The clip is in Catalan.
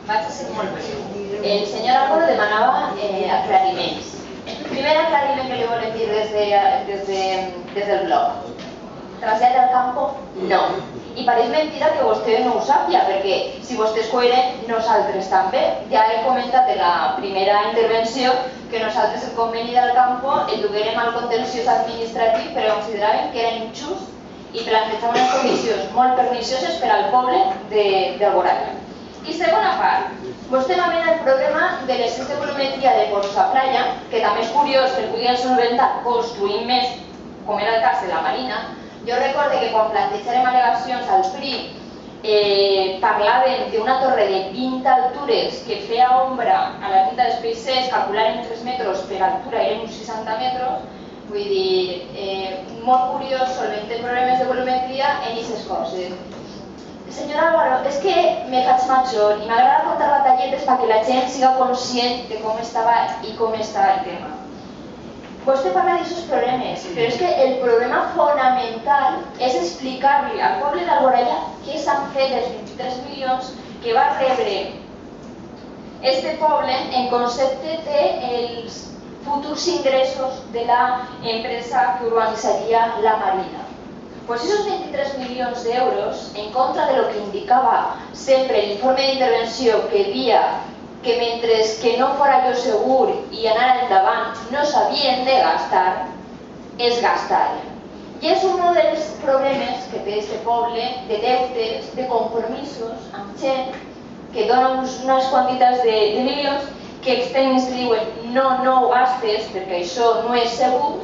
Vaig a ser molt breu. El senyor Álvaro demanava aclariments. Primer aclariment que li volem dir des del blog. Trasllat al campo? No. I pareix mentida que vostè no ho sàpia, perquè si vostè és coherent, nosaltres també. Ja he comentat en la primera intervenció que nosaltres el conveni del campo el duguérem al contenciós administratiu però consideràvem que era injust i plantejaven unes condicions molt pernicioses per al poble d'Alboraya. I segona part, vostè m'amena el problema de l'excés de volumetria de Porça Playa, que també és curiós que el puguin solventar construint més, com era el cas de la Marina. Jo recorde que quan plantejarem al·legacions al PRI parlaven d'una torre de 20 altures que feia ombra a la punta dels Peixers, calcularen 3 metres per altura, eren uns 60 metres. Vull dir, molt curiós solventar problemes de volumetria en aquestes coses. Senyor Álvaro, és que me faig major i m'agrada contar batalletes perquè la gent siga conscient de com estava i com està el tema. Vostè parla d'aquests problemes, però és que el problema fonamental és explicar-li al poble d'Alboraya què s'han fet dels 23 milions que va rebre este poble en concepte dels futurs ingressos de l'empresa que urbanitzaria la Marina. Pues esos 23 milions d'euros, en contra de lo que indicava sempre l'informe d'intervenció que havia que mentre que no fora jo segur i anar endavant no s'havien de gastar, es gastaren. I és un dels problemes que té aquest poble de deutes, de compromisos amb gent que dona unes quantitats de milions que els tècnics diuen no ho gastes perquè això no és segur